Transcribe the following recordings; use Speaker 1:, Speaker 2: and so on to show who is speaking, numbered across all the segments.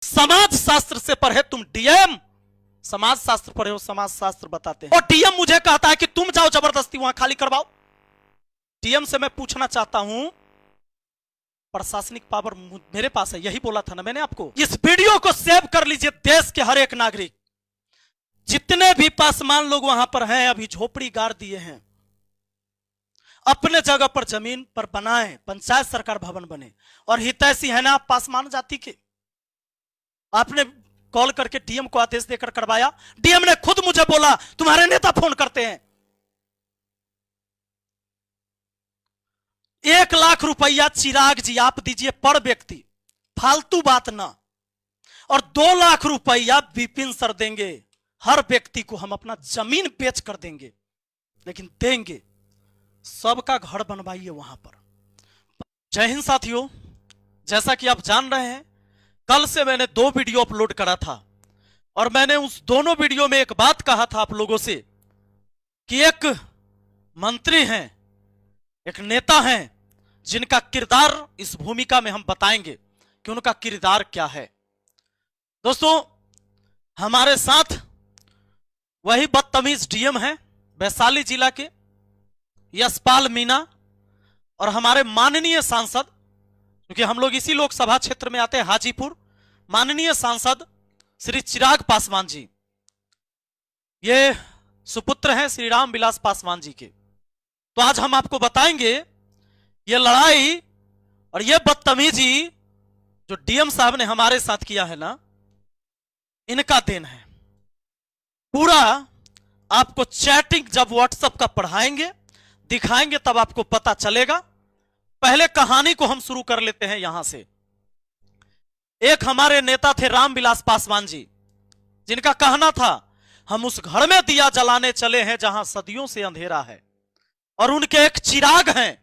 Speaker 1: समाज शास्त्र से पढ़े तुम डीएम, समाज शास्त्र पढ़े हो, समाज शास्त्र बताते हैं, और डीएम मुझे कहता है कि तुम जाओ जबरदस्ती वहां खाली करवाओ। डीएम से मैं पूछना चाहता हूं, प्रशासनिक पावर मेरे पास है, यही बोला था ना मैंने आपको। इस वीडियो को सेव कर लीजिए। देश के हर एक नागरिक, जितने भी पासवान लोग वहां पर हैं, अभी झोपड़ी गाड़ दिए हैं, अपने जगह पर जमीन पर बनाएं, पंचायत सरकार भवन बने। और हितैषी है ना आप पासवान जाति के, आपने कॉल करके डीएम को आदेश देकर करवाया। डीएम ने खुद मुझे बोला तुम्हारे नेता फोन करते हैं। 1 लाख रुपया चिराग जी आप दीजिए पर व्यक्ति, फालतू बात ना। और 2 लाख रुपया विपिन सर देंगे, हर व्यक्ति को हम अपना जमीन बेच कर देंगे, लेकिन देंगे। सबका घर बनवाइए वहां पर। जय हिंद साथियों, जैसा कि आप जान रहे हैं, कल से मैंने 2 वीडियो अपलोड करा था और मैंने उस दोनों वीडियो में एक बात कहा था आप लोगों से कि एक मंत्री हैं, एक नेता हैं, जिनका किरदार इस भूमिका में हम बताएंगे कि उनका किरदार क्या है। दोस्तों, हमारे साथ वही बदतमीज डीएम हैं वैशाली जिला के यशपाल मीणा, और हमारे माननीय सांसद, क्योंकि हम लोग इसी लोकसभा क्षेत्र में आते हैं हाजीपुर, माननीय सांसद श्री चिराग पासवान जी, ये सुपुत्र हैं श्री राम विलास पासवान जी के। तो आज हम आपको बताएंगे ये लड़ाई और ये बदतमीजी जो डीएम साहब ने हमारे साथ किया है ना, इनका देन है। पूरा आपको चैटिंग जब व्हाट्सएप का पढ़ाएंगे, दिखाएंगे, तब आपको पता चलेगा। पहले कहानी को हम शुरू कर लेते हैं यहां से। एक हमारे नेता थे रामविलास पासवान जी, जिनका कहना था हम उस घर में दिया जलाने चले हैं जहां सदियों से अंधेरा है। और उनके एक चिराग हैं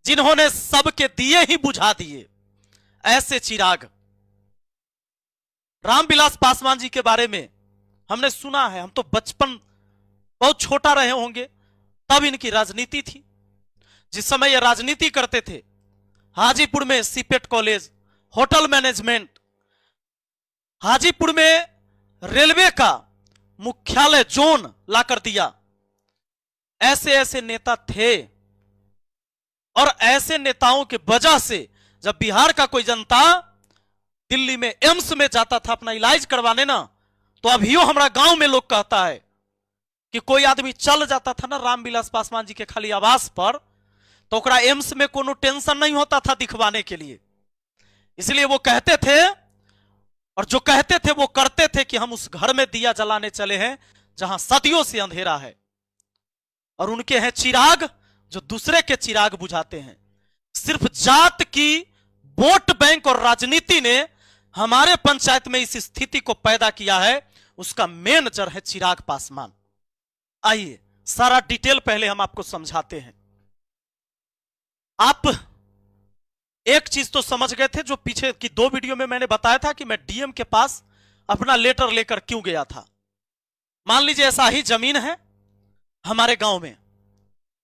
Speaker 1: जिन्होंने सबके दिए ही बुझा दिए। ऐसे चिराग रामविलास पासवान जी के बारे में हमने सुना है। हम तो बचपन बहुत छोटा रहे होंगे, तब इनकी राजनीति थी। जिस समय ये राजनीति करते थे, हाजीपुर में CIPET college, hotel management, Hajipur में रेलवे का मुख्यालय जोन लाकर दिया। ऐसे ऐसे नेता थे, और ऐसे नेताओं के वजह से जब बिहार का कोई जनता दिल्ली में एम्स में जाता था अपना इलाज करवाने ना, तो अभियो हमारा गांव में लोग कहता है कि कोई आदमी चल जाता था ना रामविलास पासवान जी के खाली आवास पर, तो ओकरा एम्स में कोनो टेंशन नहीं होता था दिखवाने के लिए। इसलिए वो कहते थे, और जो कहते थे वो करते थे, कि हम उस घर में दिया जलाने चले हैं जहां सदियों से अंधेरा है। और उनके हैं चिराग जो दूसरे के चिराग बुझाते हैं। सिर्फ जात की वोट बैंक और राजनीति ने हमारे पंचायत में इस स्थिति को पैदा किया है। उसका मेन जड़ है चिराग पासवान। आइए सारा डिटेल पहले हम आपको समझाते हैं। आप एक चीज तो समझ गए थे, जो पीछे की 2 वीडियो में मैंने बताया था कि मैं डीएम के पास अपना लेटर लेकर क्यों गया था। मान लीजिए ऐसा ही जमीन है हमारे गांव में,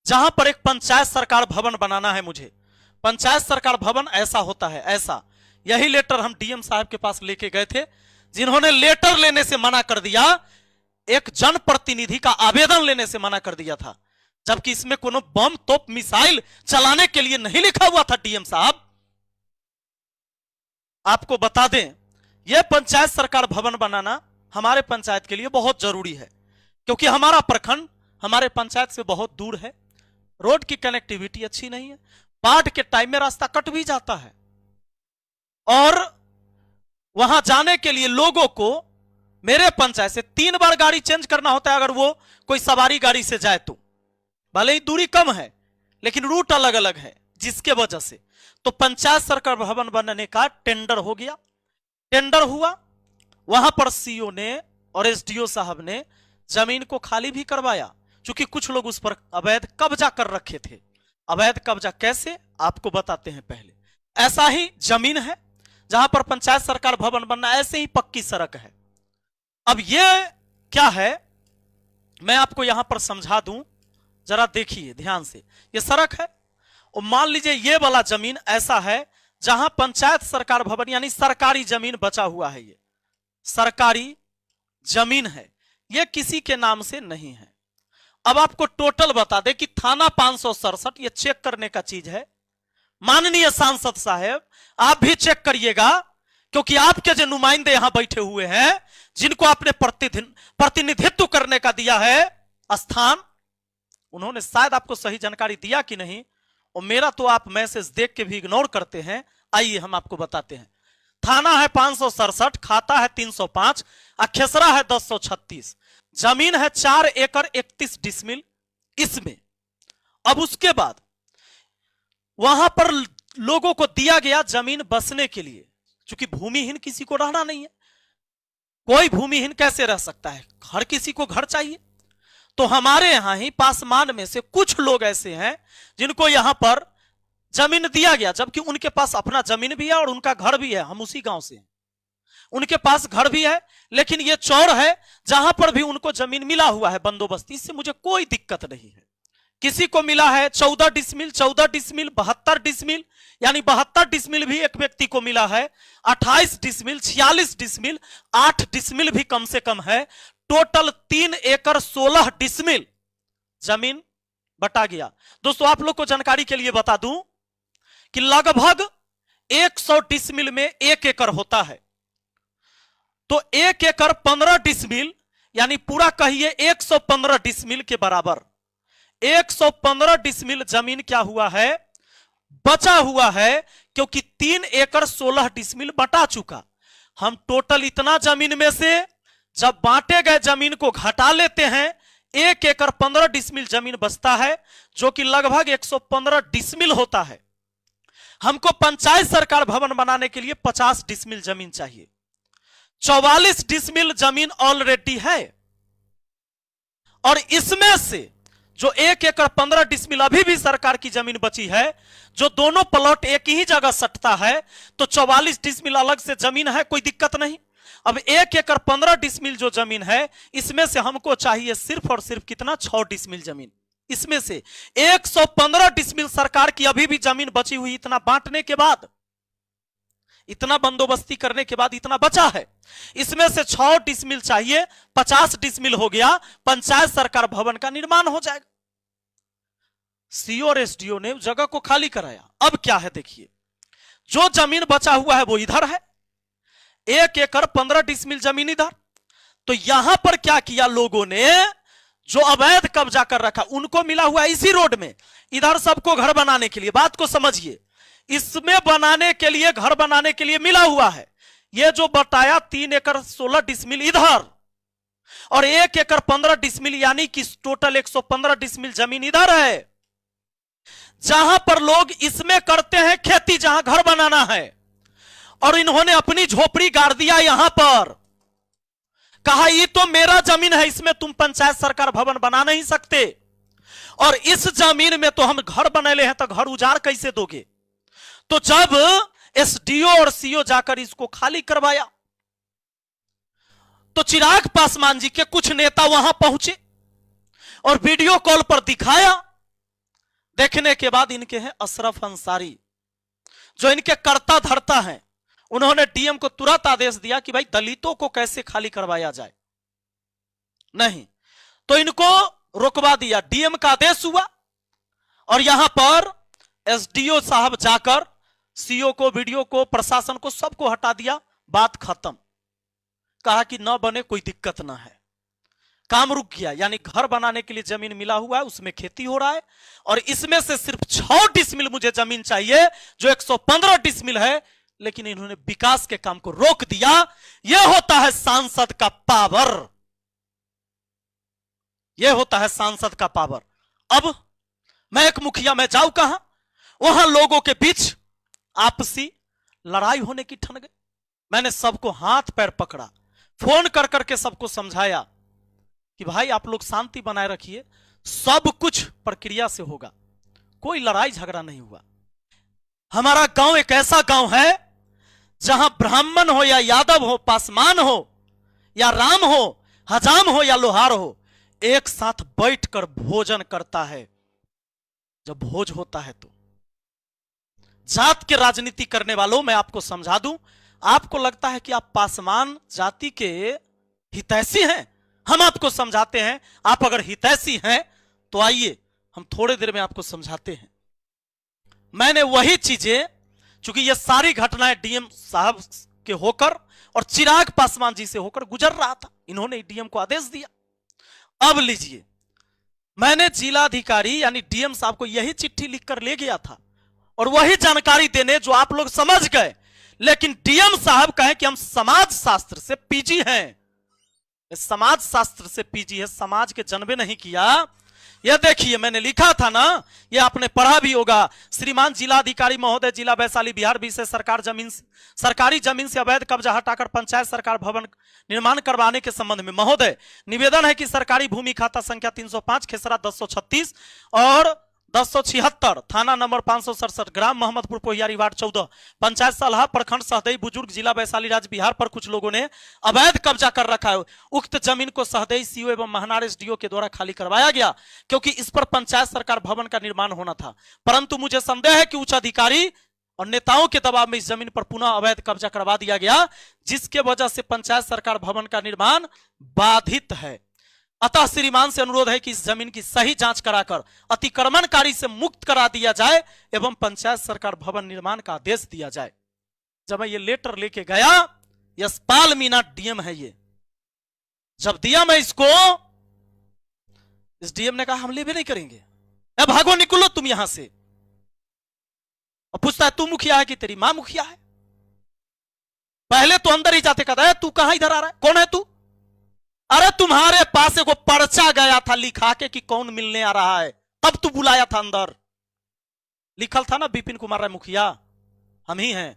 Speaker 1: जहां पर एक पंचायत सरकार भवन बनाना है मुझे। पंचायत सरकार भवन ऐसा होता है, ऐसा। यही लेटर हम डीएम साहब के पास लेके गए थे, जिन्होंने लेटर लेने से मना कर दिया, एक जनप्रतिनिधि का आवेदन लेने से मना कर दिया था, जबकि इसमें कोनो बम तोप मिसाइल चलाने के लिए नहीं लिखा हुआ था। डीएम साहब, आपको बता दें, यह पंचायत सरकार भवन बनाना हमारे पंचायत के लिए बहुत जरूरी है, क्योंकि हमारा प्रखंड हमारे पंचायत से बहुत दूर है। रोड की कनेक्टिविटी अच्छी नहीं है, बाढ़ के टाइम में रास्ता कट भी जाता है, और वहां जाने के लिए लोगों को मेरे पंचायत से 3 बार गाड़ी चेंज करना होता है। अगर वो कोई सवारी गाड़ी से जाए तो भले ही दूरी कम है, लेकिन रूट अलग अलग है, जिसके वजह से तो पंचायत सरकार भवन बनने का टेंडर हो गया। टेंडर हुआ, वहां पर सीओ ने और एसडीओ साहब ने जमीन को खाली भी करवाया, क्योंकि कुछ लोग उस पर अवैध कब्जा कर रखे थे। अवैध कब्जा कैसे, आपको बताते हैं। पहले ऐसा ही जमीन है जहां पर पंचायत सरकार भवन बनना, ऐसे ही पक्की सड़क है। अब यह क्या है, मैं आपको यहां पर समझा दूं, जरा देखिए ध्यान से। यह सड़क है, और मान लीजिए ये वाला जमीन ऐसा है जहां पंचायत सरकार भवन यानी सरकारी जमीन बचा हुआ है, ये सरकारी जमीन है, ये किसी के नाम से नहीं है। अब आपको टोटल बता दे कि थाना 567, ये चेक करने का चीज है। माननीय सांसद साहब, आप भी चेक करिएगा, क्योंकि आपके जो नुमाइंदे यहां बैठे हुए हैं, जिनको आपने प्रतिनिधित्व करने का दिया है स्थान, उन्होंने शायद आपको सही जानकारी दिया कि नहीं, और मेरा तो आप मैसेज देख के भी इग्नोर करते हैं। आइए हम आपको बताते हैं। थाना है 567, खाता है 305, अखेसरा है 1036, जमीन है 4 एकड़ 31 डिसमिल इसमें। अब उसके बाद वहां पर लोगों को दिया गया जमीन बसने के लिए, क्योंकि भूमिहीन किसी को रहना नहीं है। कोई भूमिहीन कैसे रह सकता है, हर किसी को घर चाहिए। तो हमारे यहां ही पासमान में से कुछ लोग ऐसे हैं जिनको यहां पर जमीन दिया गया, जबकि उनके पास अपना जमीन भी है और उनका घर भी है। हम उसी गांव से हैं, उनके पास घर भी है, लेकिन ये चौर है जहां पर भी उनको जमीन मिला हुआ है बंदोबस्ती, इससे मुझे कोई दिक्कत नहीं है। किसी को मिला है 14 डिसमिल, 14 डिसमिल, 72 डिसमिल, यानी 72 डिसमिल भी एक व्यक्ति को मिला है, 28 डिसमिल, 46 डिसमिल, 8 डिसमिल भी कम से कम है। टोटल 3 एकड़ 16 डिसमिल जमीन बटा गया। दोस्तों, आप लोग को जानकारी के लिए बता दूं कि लगभग 100 डिसमिल में 1 एकड़ होता है, तो 1 एकड़ 15 डिसमिल यानी पूरा कहिए 115 डिसमिल के बराबर 115 डिसमिल जमीन क्या हुआ है, बचा हुआ है, क्योंकि 3 एकड़ 16 डिसमिल बटा चुका। हम टोटल इतना जमीन में से जब बांटे गए जमीन को घटा लेते हैं, 1 एकड़ 15 डिसमिल जमीन बचता है, जो कि लगभग 115 डिसमिल होता है। हमको पंचायत सरकार भवन बनाने के लिए 50 डिसमिल जमीन चाहिए। 44 डिसमिल जमीन ऑलरेडी है, और इसमें से जो 1 एकड़ 15 डिसमिल अभी भी सरकार की जमीन बची है, जो दोनों प्लॉट एक ही जगह सटता है, तो 44 डिसमिल अलग से जमीन है, कोई दिक्कत नहीं। अब 1 एकड़ 15 डिसमिल जो जमीन है, इसमें से हमको चाहिए सिर्फ और सिर्फ कितना, 6 डिसमिल जमीन। इसमें से 115 डिसमिल सरकार की अभी भी जमीन बची हुई, इतना बांटने के बाद, इतना बंदोबस्ती करने के बाद इतना बचा है। इसमें से 6 डिसमिल चाहिए, 50 डिसमिल हो गया, पंचायत सरकार भवन का निर्माण हो जाएगा। सीओ और एसडीओ ने जगह को खाली कराया। अब क्या है देखिए, जो जमीन बचा हुआ है वो इधर है, 1 एकड़ 15 डिसमिल जमीन इधर। तो यहां पर क्या किया लोगों ने, जो अवैध कब्जा कर रखा, उनको मिला हुआ इसी रोड में, इधर सबको घर बनाने के लिए, बात को समझिए, इसमें बनाने के लिए, घर बनाने के लिए मिला हुआ है। ये जो बताया 3 एकड़ 16 डिसमिल इधर और 1 एकड़ 15 डिसमिल, यानी कि टोटल 115 डिसमिल जमीन इधर है, जहां पर लोग इसमें करते हैं खेती, जहां घर बनाना है। और इन्होंने अपनी झोपड़ी गाड़ दिया यहां पर, कहा ये तो मेरा जमीन है, इसमें तुम पंचायत सरकार भवन बना नहीं सकते, और इस जमीन में तो हम घर बनेले हैं, तो घर उजाड़ कैसे दोगे। तो जब एसडीओ और सीओ जाकर इसको खाली करवाया, तो चिराग पासवान जी के कुछ नेता वहां पहुंचे और वीडियो कॉल पर दिखाया। देखने के बाद इनके हैं अशरफ अंसारी, जो इनके कर्ता धर्ता हैं, उन्होंने डीएम को तुरंत आदेश दिया कि भाई दलितों को कैसे खाली करवाया जाए। नहीं तो इनको रोकवा दिया, डीएम का आदेश हुआ, और यहां पर एसडीओ साहब जाकर सीओ को, वीडियो को, प्रशासन को, सबको हटा दिया, बात खत्म। कहा कि न बने कोई दिक्कत ना है, काम रुक गया। यानी घर बनाने के लिए जमीन मिला हुआ है, उसमें खेती हो रहा है, और इसमें से सिर्फ 6 डिसमिल मुझे जमीन चाहिए, जो 115 डिसमिल है, लेकिन इन्होंने विकास के काम को रोक दिया। यह होता है सांसद का पावर, यह होता है सांसद का पावर। अब मैं एक मुखिया, मैं जाऊं कहां, वहां लोगों के बीच आपसी लड़ाई होने की ठन गई। मैंने सबको हाथ पैर पकड़ा, फोन कर करके सबको समझाया कि भाई आप लोग शांति बनाए रखिए, सब कुछ प्रक्रिया से होगा, कोई लड़ाई झगड़ा नहीं हुआ। हमारा गांव एक ऐसा गांव है जहां ब्राह्मण हो या यादव हो, पासवान हो या राम हो, हजाम हो या लोहार हो, एक साथ बैठकर भोजन करता है। जब भोज होता है तो जात के राजनीति करने वालों, मैं आपको समझा दूं, आपको लगता है कि आप पासवान जाति के हितैषी हैं, हम आपको समझाते हैं। आप अगर हितैषी हैं तो आइए हम थोड़ी देर में आपको समझाते हैं। मैंने वही चीजें, चूंकि ये सारी घटनाएं डीएम साहब के होकर और चिराग पासवान जी से होकर गुजर रहा था, इन्होंने डीएम को आदेश दिया। अब लीजिए, मैंने जिलाधिकारी यानी डीएम साहब को यही चिट्ठी लिखकर ले गया था और वही जानकारी देने जो आप लोग समझ गए, लेकिन डीएम साहब कहें कि हम समाज शास्त्र से पीजी हैं। समाज शास्त्र से पीजी है, समाज के जन्मे नहीं किया। यह देखिए, मैंने लिखा था ना, यह आपने पढ़ा भी होगा। श्रीमान जिलाधिकारी महोदय, जिला वैशाली बिहार विशेष सरकारी जमीन से अवैध कब्जा हटाकर पंचायत सरकार भवन निर्माण करवाने के संबंध में महोदय निवेदन है कि सरकारी भूमि खाता संख्या 305 खेसरा 1036 और 1076 थाना नंबर 567 ग्राम मोहम्मदपुर पोहियारी वार्ड 14 पंचायत सलाह प्रखंड सहदेई बुजुर्ग जिला वैशाली राज्य बिहार पर कुछ लोगों ने अवैध कब्जा कर रखा है। उक्त जमीन को सहदेई सीओ एवं महनार एसडीओ के द्वारा खाली करवाया गया क्योंकि इस पर पंचायत सरकार भवन का निर्माण होना था, परंतु मुझे संदेह है कि उच्च अधिकारी और नेताओं के दबाव में इस जमीन पर पुनः अवैध कब्जा करवा दिया गया, जिसके वजह से पंचायत सरकार भवन का निर्माण बाधित है। अतः श्रीमान से अनुरोध है कि इस जमीन की सही जांच कराकर अतिक्रमणकारी से मुक्त करा दिया जाए एवं पंचायत सरकार भवन निर्माण का आदेश दिया जाए। जब मैं ये लेटर लेके गया, यशपाल मीना डीएम है ये, जब दिया मैं इसको, इस डीएम ने कहा हम ले भी नहीं करेंगे, भागो निकलो तुम यहां से। और पूछता है तू मुखिया है कि तेरी मां मुखिया है? पहले तो अंदर ही जाते कहता है तू कहां इधर आ रहा है, कौन है तू? अरे तुम्हारे पास एक पर्चा गया था लिखा के कि कौन मिलने आ रहा है, तब तू बुलाया था अंदर। लिखल था ना विपिन कुमार राय मुखिया, हम ही हैं।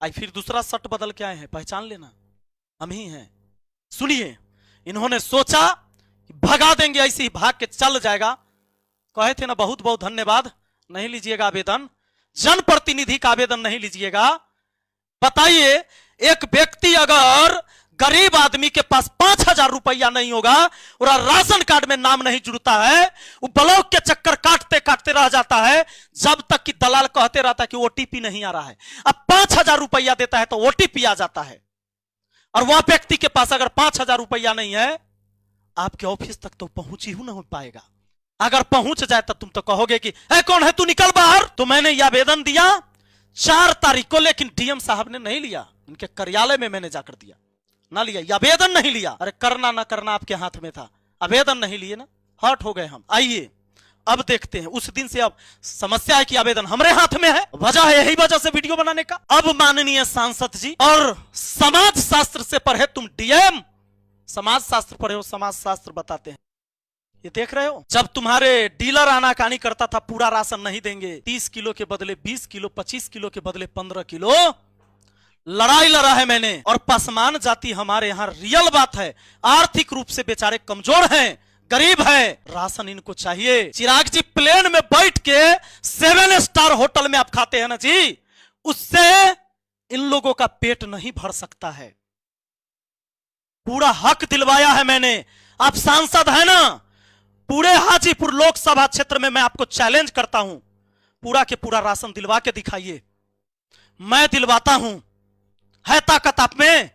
Speaker 1: आई फिर दूसरा शर्ट बदल के आए हैं, पहचान लेना, हम ही हैं। सुनिए, इन्होंने सोचा कि भगा देंगे, ऐसे ही भाग के चल जाएगा। कहे थे ना बहुत बहुत धन्यवाद, नहीं लीजिएगा आवेदन, जनप्रतिनिधि का आवेदन नहीं लीजिएगा। बताइए, एक व्यक्ति अगर गरीब आदमी के पास 5,000 रुपया नहीं होगा और राशन कार्ड में नाम नहीं जुड़ता है, वो ब्लॉक के चक्कर काटते काटते रह जाता है, जब तक कि दलाल कहते रहता है कि ओटीपी नहीं आ रहा है। अब 5,000 रुपया देता है तो ओटीपी आ जाता है, और वह व्यक्ति के पास अगर 5,000 रुपया नहीं है, आपके ऑफिस तक तो पहुंच ही ना हो पाएगा। अगर पहुंच जाए तो तुम तो कहोगे कि कौन है तू, निकल बाहर। तो मैंने यह आवेदन दिया 4 तारीख को, लेकिन डीएम साहब ने नहीं लिया, इनके कार्यालय में मैंने जाकर दिया, ना लिया, यह आवेदन नहीं लिया। अरे करना ना करना आपके हाथ में था, आवेदन नहीं लिए ना, हर्ट हो गए हम। आइए अब देखते हैं, उस दिन से अब समस्या है कि आवेदन हमारे हाथ में है, वजह है यही वजह से वीडियो बनाने का। अब माननीय सांसद जी, और समाज शास्त्र से पढ़े तुम डीएम, समाज शास्त्र पढ़े हो, समाज शास्त्र बताते हैं। ये देख रहे हो, जब तुम्हारे डीलर आनाकानी करता था पूरा राशन नहीं देंगे, 30 किलो के बदले 20 किलो, 25 किलो के बदले 15 किलो, लड़ाई लड़ा है मैंने। और पासवान जाति हमारे यहां रियल बात है, आर्थिक रूप से बेचारे कमजोर हैं, गरीब है, राशन इनको चाहिए। चिराग जी, प्लेन में बैठ के 7 स्टार होटल में आप खाते हैं ना जी, उससे इन लोगों का पेट नहीं भर सकता है। पूरा हक दिलवाया है मैंने, आप सांसद है ना, पूरे हाजीपुर लोकसभा क्षेत्र में मैं आपको चैलेंज करता हूं, पूरा के पूरा राशन दिलवा के दिखाइए। मैं दिलवाता हूं, है ताकत आप में।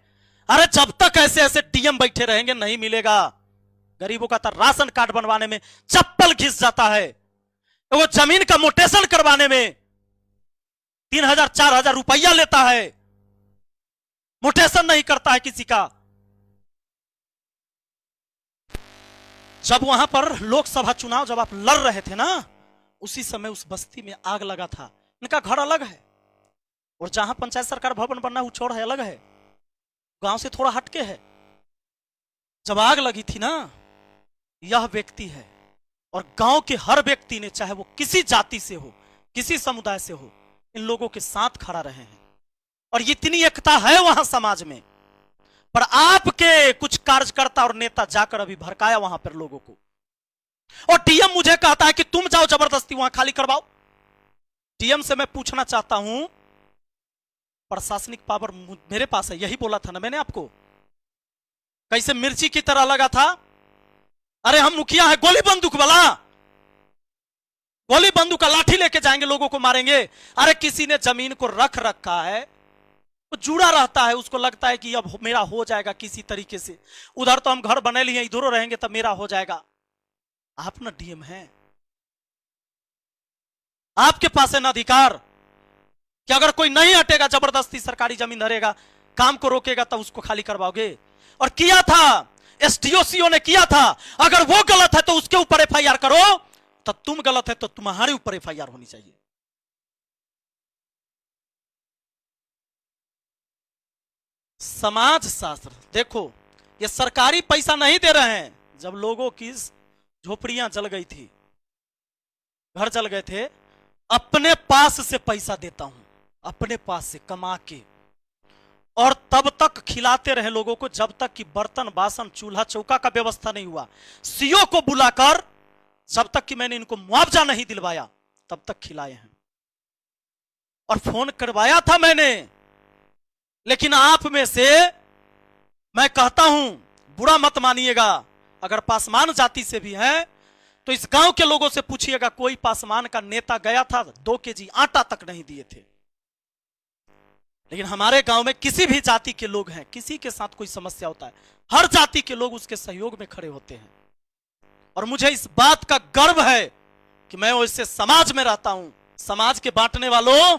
Speaker 1: अरे जब तक ऐसे ऐसे डीएम बैठे रहेंगे नहीं मिलेगा। गरीबों का तो राशन कार्ड बनवाने में चप्पल घिस जाता है, वो जमीन का मोटेशन करवाने में 3,000-4,000 रुपया लेता है, मोटेशन नहीं करता है किसी का। जब वहां पर लोकसभा चुनाव जब आप लड़ रहे थे ना, उसी समय उस बस्ती में आग लगा था। इनका घर अलग है और जहां पंचायत सरकार भवन बनना वो छोड़ है, अलग है, गांव से थोड़ा हटके है। जब आग लगी थी ना, यह व्यक्ति है और गांव के हर व्यक्ति ने, चाहे वो किसी जाति से हो, किसी समुदाय से हो, इन लोगों के साथ खड़ा रहे हैं। और इतनी एकता है वहां समाज में। पर आपके कुछ कार्यकर्ता और नेता जाकर अभी भड़काया वहां पर लोगों को, और डीएम मुझे कहता है कि तुम जाओ जबरदस्ती वहां खाली करवाओ। डीएम से मैं पूछना चाहता हूं, प्रशासनिक पावर मेरे पास है, यही बोला था ना मैंने आपको, कैसे मिर्ची की तरह लगा था। अरे हम मुखिया है, गोली बंदूक वाला, गोली बंदूक का लाठी लेके जाएंगे, लोगों को मारेंगे। अरे किसी ने जमीन को रख रखा है, वो जुड़ा रहता है, उसको लगता है कि अब मेरा हो जाएगा किसी तरीके से। उधर तो हम घर बने लिए, इधर रहेंगे तब मेरा हो जाएगा। आप ना डीएम हैं, आपके पास है ना अधिकार कि अगर कोई नहीं हटेगा, जबरदस्ती सरकारी जमीन धरेगा, काम को रोकेगा, तब उसको खाली करवाओगे। और किया था, एसडीओ ने किया था। अगर वो गलत है तो उसके ऊपर एफआईआर करो, तो तुम गलत है तो तुम्हारे ऊपर एफआईआर होनी चाहिए। समाज शास्त्र देखो, ये सरकारी पैसा नहीं दे रहे हैं। जब लोगों की झोपड़ियां जल गई थी, घर जल गए थे, अपने पास से पैसा देता हूं, अपने पास से कमा के, और तब तक खिलाते रहे लोगों को जब तक कि बर्तन बासन चूल्हा चौका का व्यवस्था नहीं हुआ। सीओ को बुलाकर जब तक कि मैंने इनको मुआवजा नहीं दिलवाया तब तक खिलाए हैं। और फोन करवाया था मैंने, लेकिन आप में से मैं कहता हूं, बुरा मत मानिएगा, अगर पासवान जाति से भी हैं तो इस गांव के लोगों से पूछिएगा, कोई पासवान का नेता गया था 2 केजी आटा तक नहीं दिए थे। लेकिन हमारे गांव में किसी भी जाति के लोग हैं, किसी के साथ कोई समस्या होता है, हर जाति के लोग उसके सहयोग में खड़े होते हैं। और मुझे इस बात का गर्व है कि मैं वैसे समाज में रहता हूं। समाज के बांटने वालों,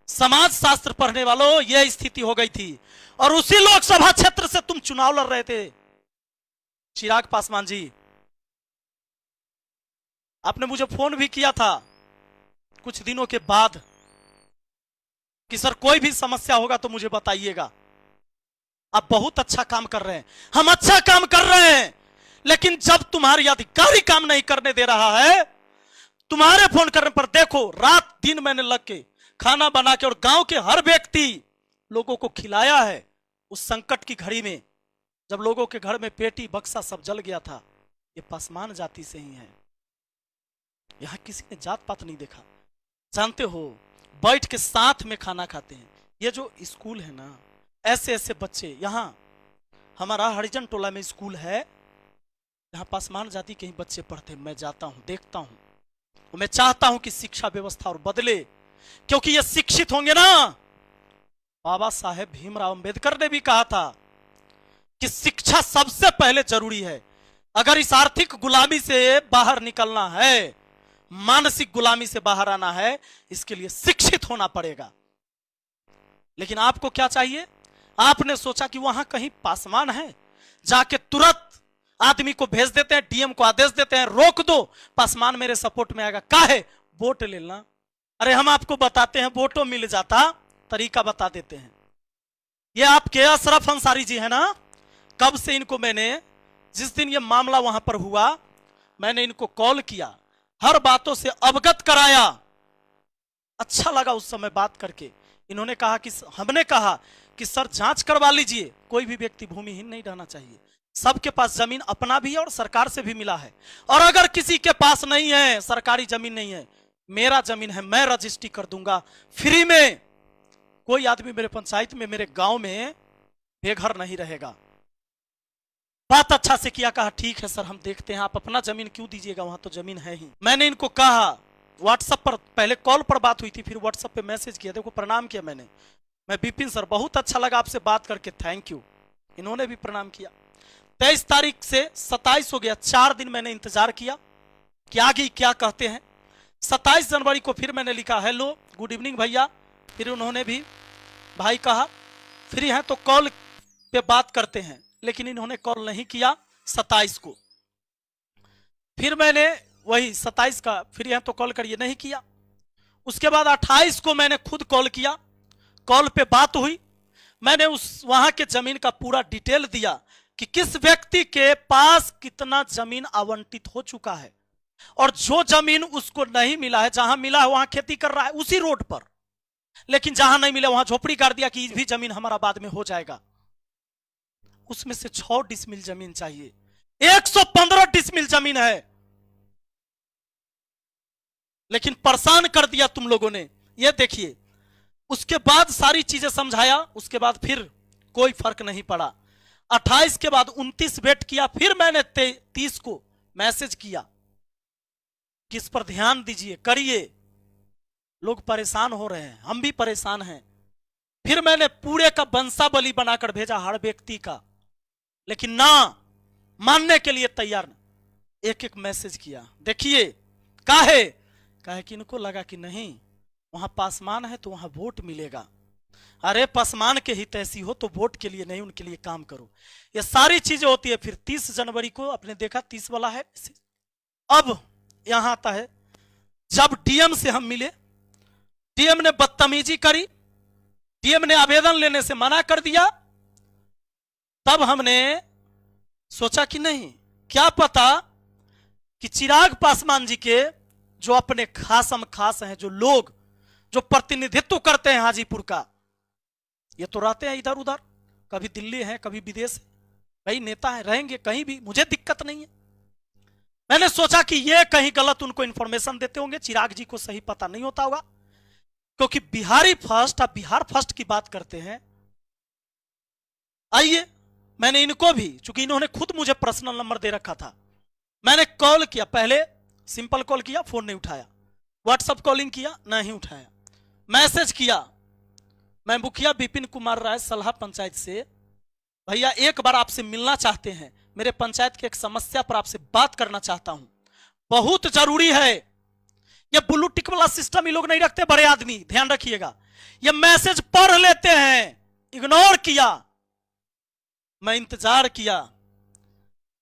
Speaker 1: समाज शास्त्र पढ़ने वालों, यह स्थिति हो गई थी। और उसी लोकसभा क्षेत्र से तुम चुनाव लड़ रहे थे, चिराग पासवान जी। आपने मुझे फोन भी किया था कुछ दिनों के बाद कि सर कोई भी समस्या होगा तो मुझे बताइएगा। आप बहुत अच्छा काम कर रहे हैं, हम अच्छा काम कर रहे हैं, लेकिन जब तुम्हारी अधिकारी काम नहीं करने दे रहा है, तुम्हारे फोन करने पर देखो रात दिन मैंने लग के खाना बना के और गांव के हर व्यक्ति लोगों को खिलाया है। उस संकट की घड़ी में जब लोगों के घर में पेटी बक्सा सब जल गया था, ये पासवान जाति से ही है। यहां किसी ने जात पात नहीं देखा। जानते हो, बैठ के साथ में खाना खाते हैं। ये जो स्कूल है ना, ऐसे ऐसे बच्चे, यहां हमारा हरिजन टोला में स्कूल है, यहाँ पासवान जाति के ही बच्चे पढ़ते हैं। मैं जाता हूं, देखता हूं, और मैं चाहता हूं कि शिक्षा व्यवस्था और बदले, क्योंकि ये शिक्षित होंगे ना। बाबा साहेब भीमराव अंबेडकर ने भी कहा था कि शिक्षा सबसे पहले जरूरी है। अगर इस आर्थिक गुलामी से बाहर निकलना है, मानसिक गुलामी से बाहर आना है, इसके लिए शिक्षित होना पड़ेगा। लेकिन आपको क्या चाहिए? आपने सोचा कि वहां कहीं पासवान है, जाके तुरंत आदमी को भेज देते हैं, डीएम को आदेश देते हैं, रोक दो, पासवान मेरे सपोर्ट में आएगा। काहे? वोट लेना। अरे हम आपको बताते हैं, वोटों मिल जाता, तरीका बता देते हैं। ये आपके अशरफ अंसारी जी है ना, कब से इनको मैंने, जिस दिन ये मामला वहां पर हुआ, मैंने इनको कॉल किया, हर बातों से अवगत कराया। अच्छा लगा उस समय बात करके। इन्होंने कहा कि, हमने कहा कि सर जांच करवा लीजिए, कोई भी व्यक्ति भूमिहीन नहीं रहना चाहिए, सबके पास जमीन अपना भी है और सरकार से भी मिला है। और अगर किसी के पास नहीं है, सरकारी जमीन नहीं है, मेरा जमीन है, मैं रजिस्ट्री कर दूंगा फ्री में। कोई आदमी मेरे पंचायत में, मेरे गांव में बेघर नहीं रहेगा। बात अच्छा से किया, कहा ठीक है सर हम देखते हैं, आप अपना जमीन क्यों दीजिएगा, वहां तो जमीन है ही। मैंने इनको कहा, व्हाट्सएप पर, पहले कॉल पर बात हुई थी, फिर व्हाट्सएप पे मैसेज किया, देखो प्रणाम किया मैंने, मैं विपिन सर बहुत अच्छा लगा आपसे बात करके, थैंक यू। इन्होंने भी प्रणाम किया। 23 तारीख से 27 हो गया, 4 दिन मैंने इंतजार किया कि आगे क्या कहते हैं। 27 जनवरी को फिर मैंने लिखा, हेलो गुड इवनिंग भैया, फिर उन्होंने भी भाई कहा फ्री हैं तो कॉल पे बात करते हैं, लेकिन इन्होंने कॉल नहीं किया। 27 को फिर मैंने वही 27 का फ्री हैं तो कॉल करिए, नहीं किया। उसके बाद 28 को मैंने खुद कॉल किया, कॉल पे बात हुई। मैंने उस वहां के जमीन का पूरा डिटेल दिया कि किस व्यक्ति के पास कितना जमीन आवंटित हो चुका है, और जो जमीन उसको नहीं मिला है, जहां मिला है वहां खेती कर रहा है उसी रोड पर, लेकिन जहां नहीं मिला वहां झोपड़ी कर दिया कि भी जमीन हमारा बाद में हो जाएगा। उसमें से 6 डिसमिल जमीन चाहिए, 115 डिसमिल जमीन है, लेकिन परेशान कर दिया तुम लोगों ने। ये देखिए, उसके बाद सारी चीजें समझाया, उसके बाद फिर कोई फर्क नहीं पड़ा। 28 के बाद 29 वेट किया, फिर मैंने 30 को मैसेज किया कि इस पर ध्यान दीजिए, करिए। लोग परेशान हो रहे हैं, हम भी परेशान हैं। फिर मैंने पूरे का वंशावली बनाकर भेजा हर व्यक्ति का, लेकिन ना मानने के लिए तैयार नहीं। एक एक मैसेज किया, देखिए काहे कि इनको लगा कि नहीं वहां पासवान है तो वहां वोट मिलेगा। अरे पासवान के हित ऐसी हो तो वोट के लिए नहीं, उनके लिए काम करो। ये सारी चीजें होती है। फिर 30 जनवरी को आपने देखा 30 वाला है। अब यहां आता है, जब डीएम से हम मिले, डीएम ने बदतमीजी करी, डीएम ने आवेदन लेने से मना कर दिया। तब हमने सोचा कि नहीं, क्या पता कि चिराग पासवान जी के जो अपने खासम खास हैं, जो लोग जो प्रतिनिधित्व करते हैं हाजीपुर का, ये तो रहते हैं इधर उधर, कभी दिल्ली है कभी विदेश है, भाई नेता है, रहेंगे कहीं भी, मुझे दिक्कत नहीं है। मैंने सोचा कि ये कहीं गलत उनको इंफॉर्मेशन देते होंगे, चिराग जी को सही पता नहीं होता होगा, क्योंकि बिहारी फर्स्ट, आप बिहार फर्स्ट की बात करते हैं। आइए, मैंने इनको भी, चूंकि इन्होंने खुद मुझे पर्सनल नंबर दे रखा था, मैंने कॉल किया, पहले सिंपल कॉल किया, फोन नहीं उठाया, व्हाट्सएप कॉलिंग किया, नहीं उठाया, मैसेज किया। मैं मुखिया विपिन कुमार राय सलाह पंचायत से, भैया एक बार आपसे मिलना चाहते हैं, मेरे पंचायत की एक समस्या पर आपसे बात करना चाहता हूं, बहुत जरूरी है। ये ब्लू टिक वाला सिस्टम ये लोग नहीं रखते, बड़े आदमी, ध्यान रखिएगा। ये मैसेज पढ़ लेते हैं, इग्नोर किया। मैं इंतजार किया,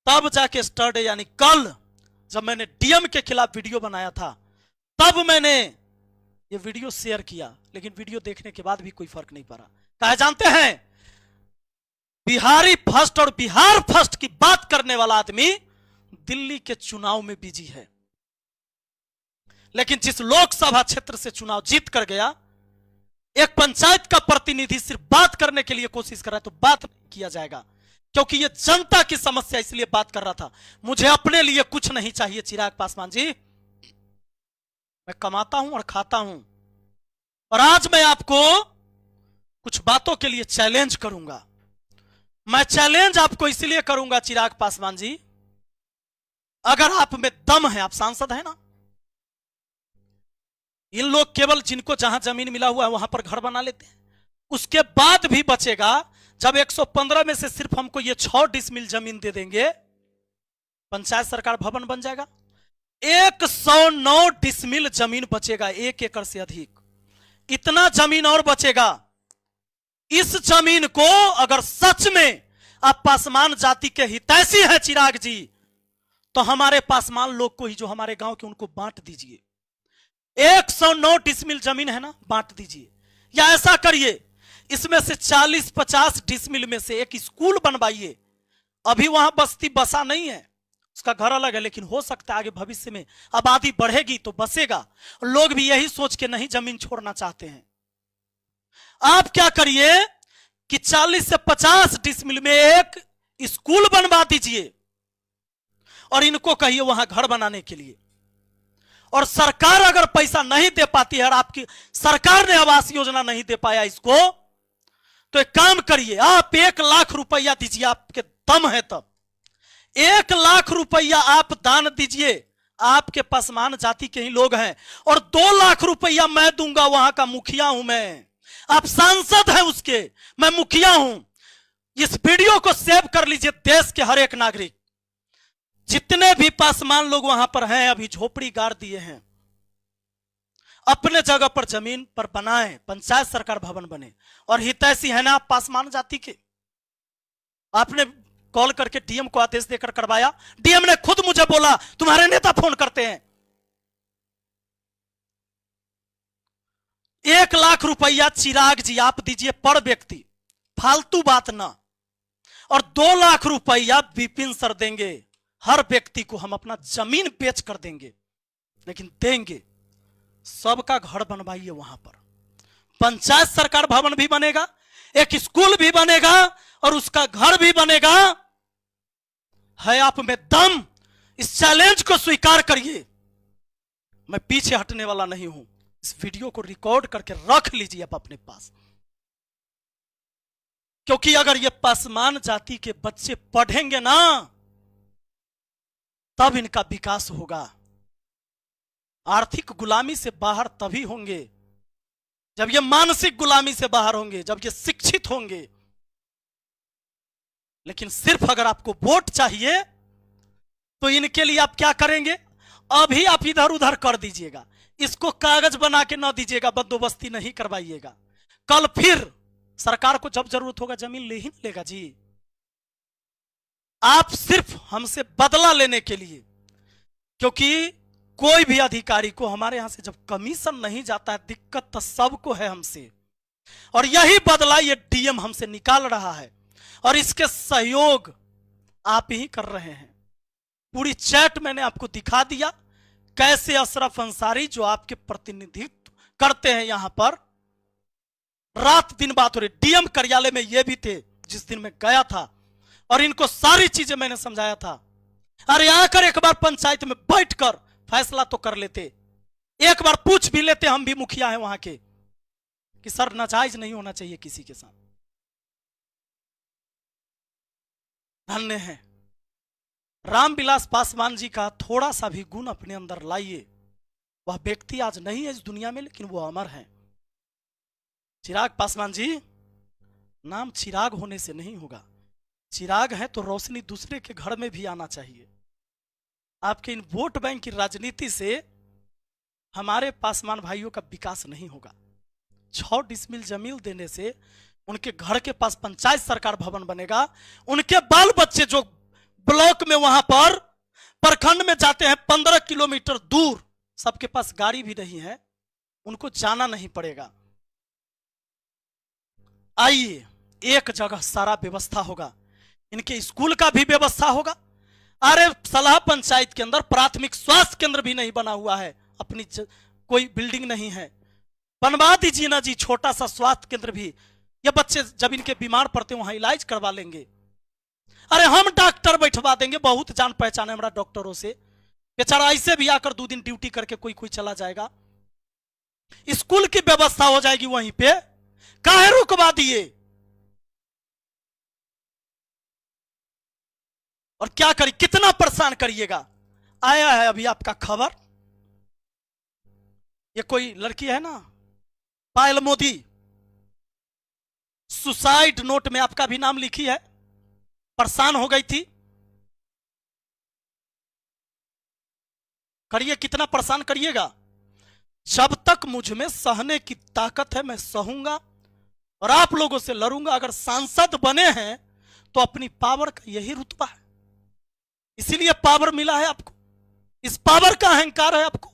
Speaker 1: तब जाके स्टर्डे यानी कल जब मैंने डीएम के खिलाफ वीडियो बनाया था, तब मैंने ये वीडियो शेयर किया। लेकिन वीडियो देखने के बाद भी कोई फर्क नहीं पड़ा। कहा जानते हैं, बिहारी फर्स्ट और बिहार फर्स्ट की बात करने वाला आदमी दिल्ली के चुनाव में बिजी है, लेकिन जिस लोकसभा क्षेत्र से चुनाव जीत कर गया, एक पंचायत का प्रतिनिधि सिर्फ बात करने के लिए कोशिश कर रहा है, तो बात किया जाएगा, क्योंकि ये जनता की समस्या, इसलिए बात कर रहा था। मुझे अपने लिए कुछ नहीं चाहिए चिराग पासवान जी, मैं कमाता हूं और खाता हूं। और आज मैं आपको कुछ बातों के लिए चैलेंज करूंगा। मैं चैलेंज आपको इसलिए करूंगा चिराग पासवान जी, अगर आप में दम है, आप सांसद हैं ना, इन लोग केवल जिनको जहां जमीन मिला हुआ है वहां पर घर बना लेते हैं, उसके बाद भी बचेगा। जब 115 में से सिर्फ हमको ये 6 डिसमिल जमीन दे देंगे, पंचायत सरकार भवन बन जाएगा। 109 डिसमिल जमीन बचेगा, 1 एकड़ से अधिक, इतना जमीन और बचेगा। इस जमीन को अगर सच में आप पासवान जाति के हितैषी हैं चिराग जी, तो हमारे पासवान लोग को ही, जो हमारे गांव के, उनको बांट दीजिए। 109 डिसमिल जमीन है ना, बांट दीजिए। या ऐसा करिए, इसमें से 40-50 डिसमिल में से एक स्कूल बनवाइए। अभी वहां बस्ती बसा नहीं है, उसका घर अलग है, लेकिन हो सकता है आगे भविष्य में आबादी बढ़ेगी तो बसेगा। लोग भी यही सोच के नहीं जमीन छोड़ना चाहते हैं। आप क्या करिए कि 40 से 50 डिसमिल में एक स्कूल बनवा दीजिए और इनको कहिए वहां घर बनाने के लिए। और सरकार अगर पैसा नहीं दे पाती है, और आपकी सरकार ने आवास योजना नहीं दे पाया इसको, तो एक काम करिए, आप 1 लाख रुपया दीजिए, आपके दम है तब 1 लाख रुपया आप दान दीजिए। आपके पासवान जाति के ही लोग हैं। और 2 लाख रुपया मैं दूंगा, वहां का मुखिया हूं मैं, आप सांसद हैं उसके, मैं मुखिया हूं। इस वीडियो को सेव कर लीजिए, देश के हर एक नागरिक, जितने भी पासवान लोग वहां पर हैं, अभी झोपड़ी गाड़ दिए हैं, अपने जगह पर जमीन पर बनाएं, पंचायत सरकार भवन बने। और हितैषी है ना आप पासवान जाति के, आपने कॉल करके डीएम को आदेश देकर करवाया, डीएम ने खुद मुझे बोला तुम्हारे नेता फोन करते हैं। 1 लाख रुपया चिराग जी आप दीजिए पर व्यक्ति, फालतू बात ना। और 2 लाख रुपया विपिन सर देंगे, हर व्यक्ति को हम अपना जमीन बेच कर देंगे, लेकिन देंगे। सबका घर बनवाइए, वहां पर पंचायत सरकार भवन भी बनेगा, एक स्कूल भी बनेगा और उसका घर भी बनेगा। है आप में दम, इस चैलेंज को स्वीकार करिए। मैं पीछे हटने वाला नहीं हूं। इस वीडियो को रिकॉर्ड करके रख लीजिए आप अपने पास, क्योंकि अगर ये पासवान जाति के बच्चे पढ़ेंगे ना, तब इनका विकास होगा। आर्थिक गुलामी से बाहर तभी होंगे जब ये मानसिक गुलामी से बाहर होंगे, जब ये शिक्षित होंगे। लेकिन सिर्फ अगर आपको वोट चाहिए तो इनके लिए आप क्या करेंगे? अभी आप इधर उधर कर दीजिएगा, इसको कागज बना के ना दीजिएगा, बंदोबस्ती नहीं करवाइएगा। कल फिर सरकार को जब जरूरत होगा जमीन ले ही नहीं लेगा जी। आप सिर्फ हमसे बदला लेने के लिए, क्योंकि कोई भी अधिकारी को हमारे यहां से जब कमीशन नहीं जाता है, दिक्कत तो सबको है हमसे, और यही बदला ये डीएम हमसे निकाल रहा है, और इसके सहयोग आप ही कर रहे हैं। पूरी चैट मैंने आपको दिखा दिया कैसे अशरफ अंसारी, जो आपके प्रतिनिधित्व करते हैं यहां पर, रात दिन बात हो रही। डीएम कार्यालय में ये भी थे जिस दिन मैं गया था, और इनको सारी चीजें मैंने समझाया था। अरे आकर एक बार पंचायत में बैठकर फैसला तो कर लेते, एक बार पूछ भी लेते, हम भी मुखिया हैं वहां के, कि सर नाजायज नहीं होना चाहिए किसी के साथ। धन्य है रामविलास पासवान जी का थोड़ा सा भी गुण अपने अंदर लाइए। वह व्यक्ति आज नहीं है इस दुनिया में, लेकिन वो अमर है। चिराग पासवान जी, नाम चिराग होने से नहीं होगा, चिराग है तो रोशनी दूसरे के घर में भी आना चाहिए। आपके इन वोट बैंक की राजनीति से हमारे पासवान भाइयों का विकास नहीं होगा। 6 डिसमिल जमीन देने से उनके घर के पास पंचायत सरकार भवन बनेगा। उनके बाल बच्चे जो ब्लॉक में वहां पर प्रखंड में जाते हैं 15 किलोमीटर दूर, सबके पास गाड़ी भी नहीं है, उनको जाना नहीं पड़ेगा। आइए एक जगह सारा व्यवस्था होगा, इनके स्कूल का भी व्यवस्था होगा। अरे सलाह पंचायत के अंदर प्राथमिक स्वास्थ्य केंद्र भी नहीं बना हुआ है, अपनी कोई बिल्डिंग नहीं है, बनवा दीजिए ना जी छोटा सा स्वास्थ्य केंद्र भी। ये बच्चे जब इनके बीमार पड़ते वहां इलाज करवा लेंगे। अरे हम डॉक्टर बैठवा देंगे, बहुत जान पहचान है हमारा डॉक्टरों से, बेचारा ऐसे भी आकर 2 दिन ड्यूटी करके कोई कोई चला जाएगा। स्कूल की व्यवस्था हो जाएगी वहीं पे, काहे रुकवा दिए? और क्या करिए, कितना परेशान करिएगा। आया है अभी आपका खबर, ये कोई लड़की है ना पायल मोदी, सुसाइड नोट में आपका भी नाम लिखी है, परेशान हो गई थी। करिए, कितना परेशान करिएगा। जब तक मुझ में सहने की ताकत है मैं सहूंगा और आप लोगों से लड़ूंगा। अगर सांसद बने हैं तो अपनी पावर का यही रुतबा है, इसीलिए पावर मिला है आपको, इस पावर का अहंकार है आपको।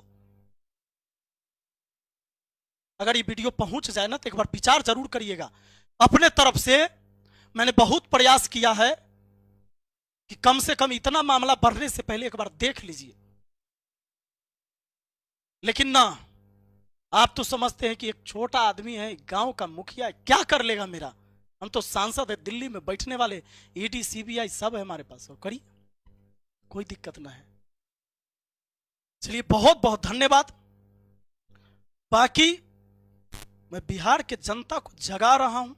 Speaker 1: अगर ये वीडियो पहुंच जाए ना तो एक बार विचार जरूर करिएगा। अपने तरफ से मैंने बहुत प्रयास किया है कि कम से कम इतना मामला बढ़ने से पहले एक बार देख लीजिए, लेकिन ना, आप तो समझते हैं कि एक छोटा आदमी है, गांव का मुखिया है, क्या कर लेगा मेरा। हम तो सांसद है, दिल्ली में बैठने वाले, ईडी सीबीआई सब है हमारे पास, और करिए, कोई दिक्कत ना है। चलिए, बहुत बहुत धन्यवाद। बाकी मैं बिहार के जनता को जगा रहा हूं,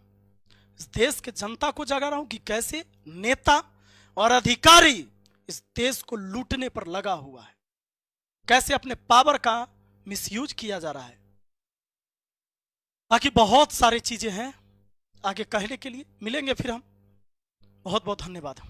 Speaker 1: इस देश के जनता को जगा रहा हूं कि कैसे नेता और अधिकारी इस देश को लूटने पर लगा हुआ है, कैसे अपने पावर का मिसयूज किया जा रहा है। बाकी बहुत सारी चीजें हैं आगे कहने के लिए, मिलेंगे फिर हम। बहुत बहुत धन्यवाद।